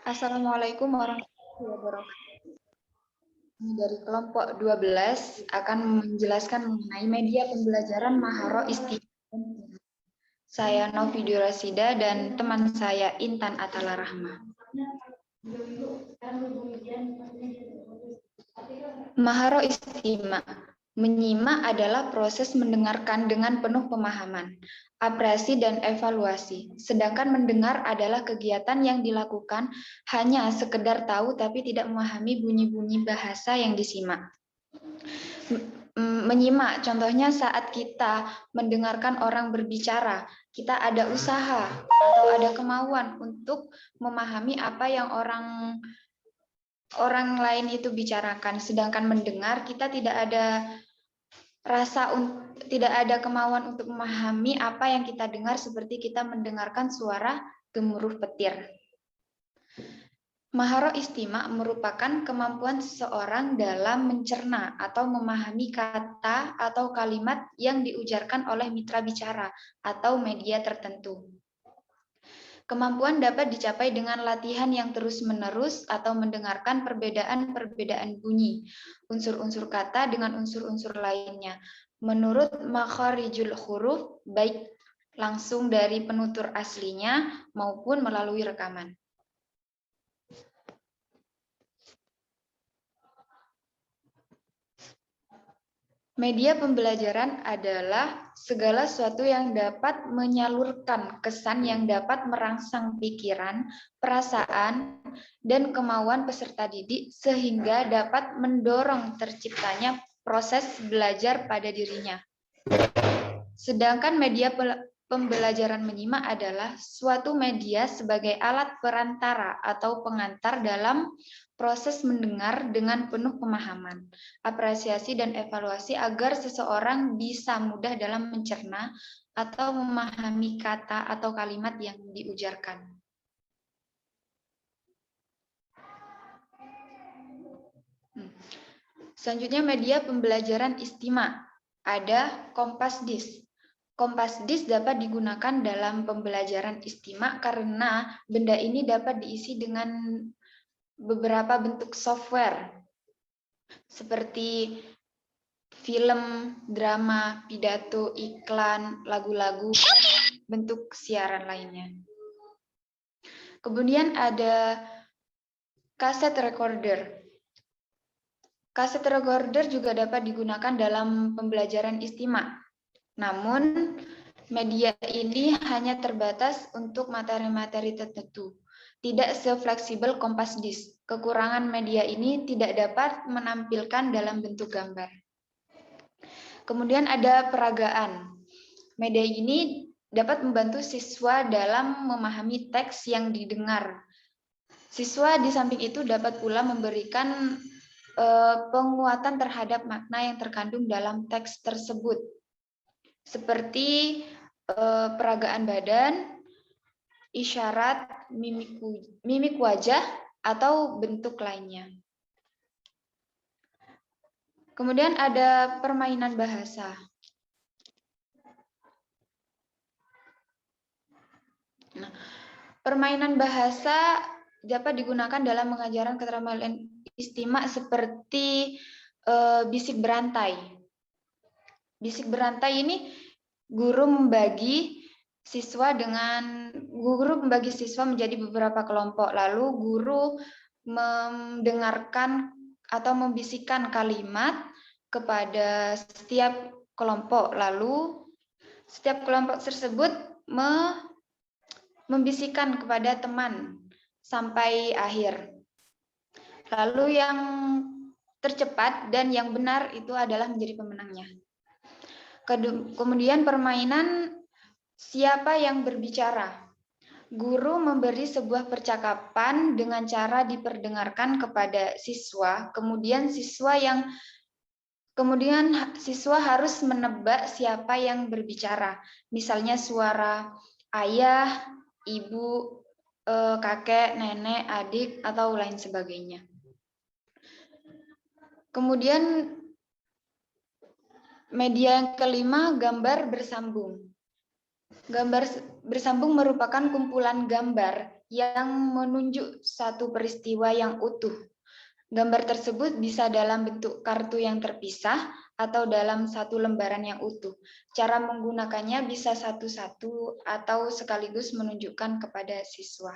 Assalamualaikum warahmatullahi wabarakatuh. Kami dari kelompok 12 akan menjelaskan mengenai media pembelajaran Maharo Istimewa. Saya Novi Durasida dan teman saya Intan Atala Rahma. Maharo Istimewa. Menyimak adalah proses mendengarkan dengan penuh pemahaman, apresiasi dan evaluasi. Sedangkan mendengar adalah kegiatan yang dilakukan hanya sekedar tahu tapi tidak memahami bunyi-bunyi bahasa yang disimak. Menyimak, contohnya saat kita mendengarkan orang berbicara, kita ada usaha atau ada kemauan untuk memahami apa yang orang lain itu bicarakan. Sedangkan mendengar, kita tidak ada tidak ada kemauan untuk memahami apa yang kita dengar, seperti kita mendengarkan suara gemuruh petir. Maharo Istimewa merupakan kemampuan seseorang dalam mencerna atau memahami kata atau kalimat yang diujarkan oleh mitra bicara atau media tertentu. Kemampuan dapat dicapai dengan latihan yang terus-menerus atau mendengarkan perbedaan-perbedaan bunyi, unsur-unsur kata dengan unsur-unsur lainnya, menurut makharijul huruf, baik langsung dari penutur aslinya maupun melalui rekaman. Media pembelajaran adalah segala sesuatu yang dapat menyalurkan kesan yang dapat merangsang pikiran, perasaan, dan kemauan peserta didik sehingga dapat mendorong terciptanya proses belajar pada dirinya. Sedangkan media pembelajaran menyimak adalah suatu media sebagai alat perantara atau pengantar dalam proses mendengar dengan penuh pemahaman, apresiasi dan evaluasi agar seseorang bisa mudah dalam mencerna atau memahami kata atau kalimat yang diujarkan. Selanjutnya media pembelajaran istimewa. Ada Kompasdis. Kompasdis dapat digunakan dalam pembelajaran istimewa karena benda ini dapat diisi dengan beberapa bentuk software seperti film, drama, pidato, iklan, lagu-lagu, bentuk siaran lainnya. Kemudian ada kaset recorder. Kaset recorder juga dapat digunakan dalam pembelajaran istimewa. Namun, media ini hanya terbatas untuk materi-materi tertentu. Tidak sefleksibel Kompasdis. Kekurangan media ini tidak dapat menampilkan dalam bentuk gambar. Kemudian ada peragaan. Media ini dapat membantu siswa dalam memahami teks yang didengar. Siswa di samping itu dapat pula memberikan penguatan terhadap makna yang terkandung dalam teks tersebut. Seperti peragaan badan, isyarat, mimik wajah, atau bentuk lainnya. Kemudian ada permainan bahasa. Nah, permainan bahasa dapat digunakan dalam pengajaran keterampilan istimewa seperti bisik berantai. Bisik berantai ini guru membagi siswa menjadi beberapa kelompok, lalu guru mendengarkan atau membisikkan kalimat kepada setiap kelompok, lalu setiap kelompok tersebut membisikkan kepada teman sampai akhir. Lalu yang tercepat dan yang benar itu adalah menjadi pemenangnya. Kemudian permainan siapa yang berbicara. Guru memberi sebuah percakapan dengan cara diperdengarkan kepada siswa, kemudian siswa harus menebak siapa yang berbicara. Misalnya suara ayah, ibu, kakek, nenek, adik, atau lain sebagainya. Kemudian media yang kelima, gambar bersambung. Gambar bersambung merupakan kumpulan gambar yang menunjuk satu peristiwa yang utuh. Gambar tersebut bisa dalam bentuk kartu yang terpisah atau dalam satu lembaran yang utuh. Cara menggunakannya bisa satu-satu atau sekaligus menunjukkan kepada siswa.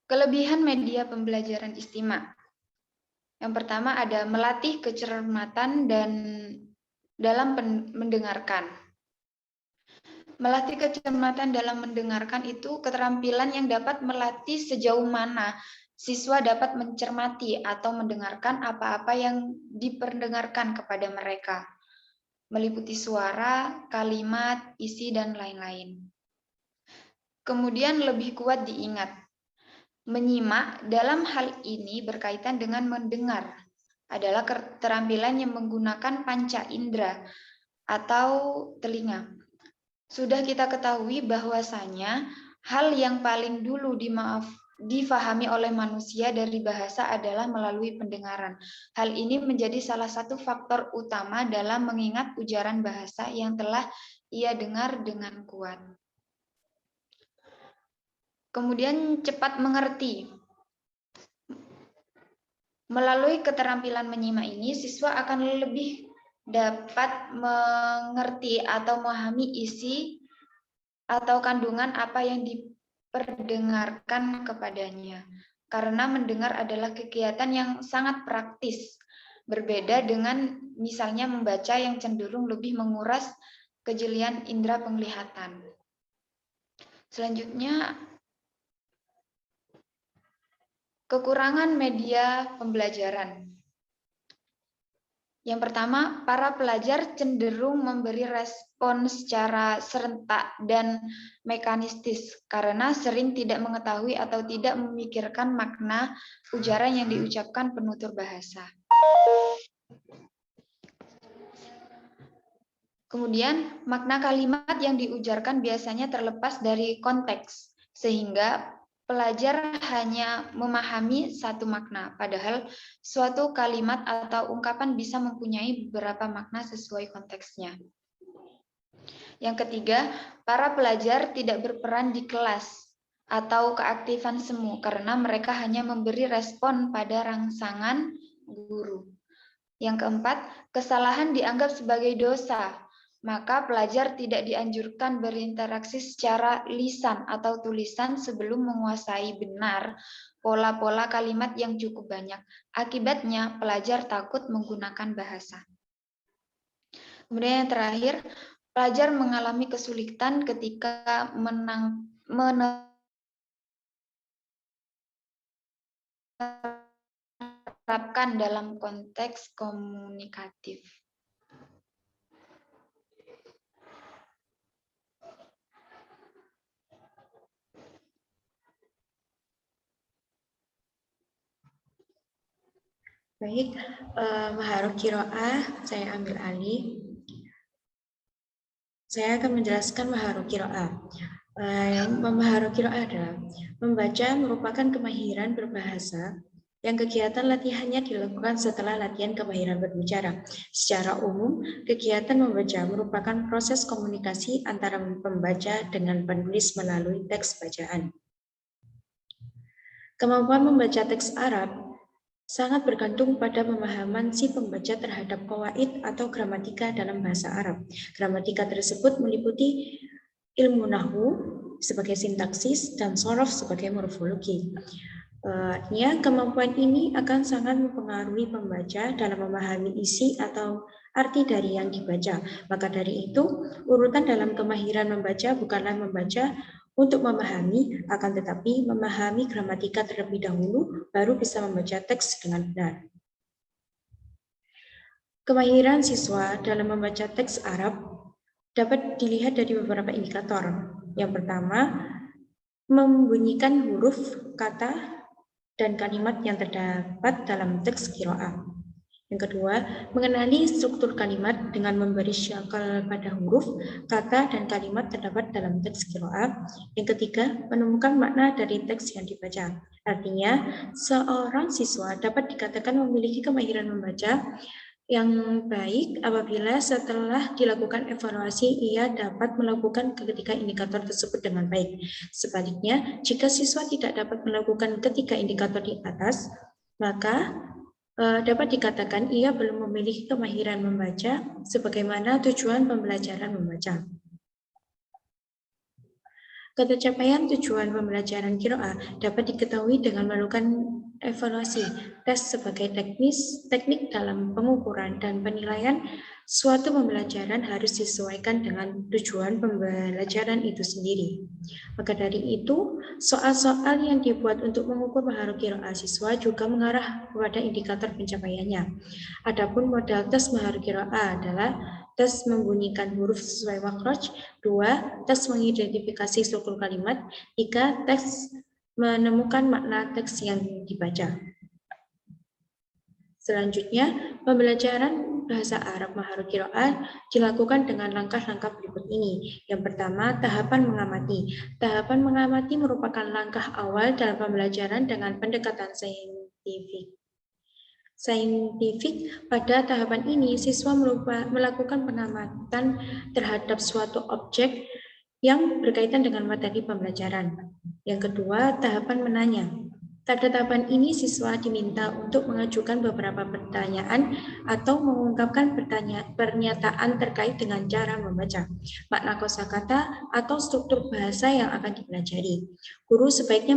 Kelebihan media pembelajaran istimewa. Yang pertama ada melatih kecermatan dan dalam mendengarkan. Melatih kecermatan dalam mendengarkan itu keterampilan yang dapat melatih sejauh mana siswa dapat mencermati atau mendengarkan apa-apa yang diperdengarkan kepada mereka, meliputi suara, kalimat, isi, dan lain-lain. Kemudian lebih kuat diingat. Menyimak dalam hal ini berkaitan dengan mendengar, adalah keterampilan yang menggunakan panca indera atau telinga. Sudah kita ketahui bahwasanya hal yang paling dulu difahami oleh manusia dari bahasa adalah melalui pendengaran. Hal ini menjadi salah satu faktor utama dalam mengingat ujaran bahasa yang telah ia dengar dengan kuat. Kemudian cepat mengerti. Melalui keterampilan menyimak ini, siswa akan lebih dapat mengerti atau memahami isi atau kandungan apa yang diperdengarkan kepadanya. Karena mendengar adalah kegiatan yang sangat praktis, berbeda dengan misalnya membaca yang cenderung lebih menguras kejelian indera penglihatan. Selanjutnya, kekurangan media pembelajaran. Yang pertama, para pelajar cenderung memberi respon secara serentak dan mekanistis karena sering tidak mengetahui atau tidak memikirkan makna ujaran yang diucapkan penutur bahasa. Kemudian, makna kalimat yang diujarkan biasanya terlepas dari konteks, sehingga pelajar hanya memahami satu makna, padahal suatu kalimat atau ungkapan bisa mempunyai beberapa makna sesuai konteksnya. Yang ketiga, para pelajar tidak berperan di kelas atau keaktifan semu karena mereka hanya memberi respon pada rangsangan guru. Yang keempat, kesalahan dianggap sebagai dosa. Maka pelajar tidak dianjurkan berinteraksi secara lisan atau tulisan sebelum menguasai benar pola-pola kalimat yang cukup banyak. Akibatnya, pelajar takut menggunakan bahasa. Kemudian yang terakhir, pelajar mengalami kesulitan ketika menerapkan dalam konteks komunikatif. Baik, Maharuk Kiro'ah, saya ambil alih. Saya akan menjelaskan Maharuk Kiro'ah. Maharuk Kiro'ah adalah membaca merupakan kemahiran berbahasa yang kegiatan latihannya dilakukan setelah latihan kemahiran berbicara. Secara umum, kegiatan membaca merupakan proses komunikasi antara pembaca dengan penulis melalui teks bacaan. Kemampuan membaca teks Arab sangat bergantung pada pemahaman si pembaca terhadap qawaid atau gramatika dalam bahasa Arab. Gramatika tersebut meliputi ilmu nahwu sebagai sintaksis dan sorof sebagai morfologi. Artinya, kemampuan ini akan sangat mempengaruhi pembaca dalam memahami isi atau arti dari yang dibaca. Maka dari itu, urutan dalam kemahiran membaca bukanlah membaca untuk memahami, akan tetapi memahami gramatika terlebih dahulu, baru bisa membaca teks dengan benar. Kemahiran siswa dalam membaca teks Arab dapat dilihat dari beberapa indikator. Yang pertama, membunyikan huruf, kata, dan kalimat yang terdapat dalam teks qiraah. Yang kedua, mengenali struktur kalimat dengan memberi syakal pada huruf, kata, dan kalimat terdapat dalam teks qiraah. Yang ketiga, menemukan makna dari teks yang dibaca. Artinya, seorang siswa dapat dikatakan memiliki kemahiran membaca yang baik apabila setelah dilakukan evaluasi ia dapat melakukan ketiga indikator tersebut dengan baik. Sebaliknya, jika siswa tidak dapat melakukan ketiga indikator di atas, maka dapat dikatakan ia belum memiliki kemahiran membaca sebagaimana tujuan pembelajaran membaca. Ketercapaian tujuan pembelajaran qiraah dapat diketahui dengan melakukan evaluasi tes sebagai teknik dalam pengukuran dan penilaian suatu pembelajaran harus disesuaikan dengan tujuan pembelajaran itu sendiri. Maka dari itu, soal-soal yang dibuat untuk mengukur maharah qiraah siswa juga mengarah kepada indikator pencapaiannya. Adapun modal tes maharah qiraah adalah tes membunyikan huruf sesuai makhraj, 2. Tes mengidentifikasi struktur kalimat, 3. Tes menemukan makna teks yang dibaca. Selanjutnya, pembelajaran bahasa Arab maharah qiraah dilakukan dengan langkah-langkah berikut ini. Yang pertama, tahapan mengamati. Tahapan mengamati merupakan langkah awal dalam pembelajaran dengan pendekatan saintifik. Pada tahapan ini, siswa melakukan pengamatan terhadap suatu objek yang berkaitan dengan materi pembelajaran. Yang kedua, tahapan menanya. Pada tahapan ini, siswa diminta untuk mengajukan beberapa pertanyaan atau mengungkapkan pernyataan terkait dengan cara membaca, makna kosakata, atau struktur bahasa yang akan dipelajari. Guru sebaiknya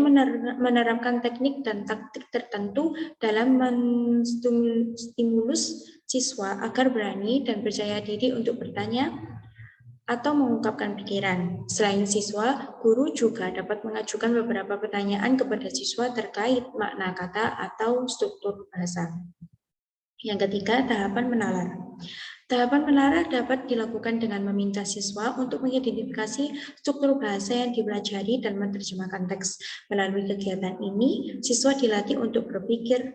menerapkan teknik dan taktik tertentu dalam menstimulus siswa agar berani dan percaya diri untuk bertanya atau mengungkapkan pikiran. Selain siswa, guru juga dapat mengajukan beberapa pertanyaan kepada siswa terkait makna kata atau struktur bahasa. Yang ketiga, tahapan menalar. Tahapan menalar dapat dilakukan dengan meminta siswa untuk mengidentifikasi struktur bahasa yang dipelajari dan menerjemahkan teks. Melalui kegiatan ini, siswa dilatih untuk berpikir.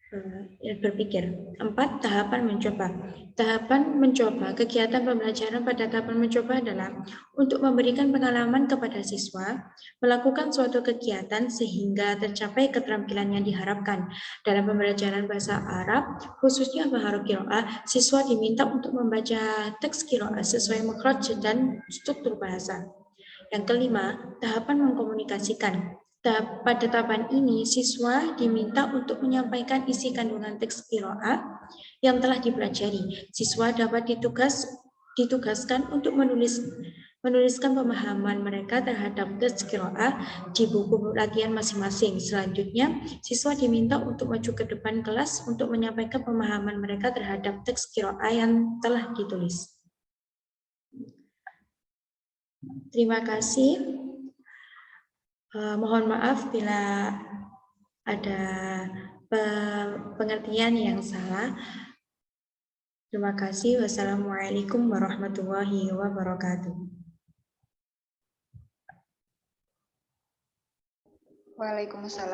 4. Tahapan mencoba. Tahapan mencoba. Kegiatan pembelajaran pada tahapan mencoba adalah untuk memberikan pengalaman kepada siswa, melakukan suatu kegiatan sehingga tercapai keterampilan yang diharapkan. Dalam pembelajaran bahasa Arab, khususnya maharah qiraah, siswa diminta untuk membaca teks qiraah sesuai makhraj dan struktur bahasa. Yang kelima, tahapan mengkomunikasikan. Pada tahapan ini, siswa diminta untuk menyampaikan isi kandungan teks qiraah yang telah dipelajari. Siswa dapat ditugaskan untuk menuliskan pemahaman mereka terhadap teks qiraah di buku latihan masing-masing. Selanjutnya, siswa diminta untuk maju ke depan kelas untuk menyampaikan pemahaman mereka terhadap teks qiraah yang telah ditulis. Terima kasih. Mohon maaf bila ada pengertian yang salah. Terima kasih. Wassalamualaikum warahmatullahi wabarakatuh. Waalaikumsalam.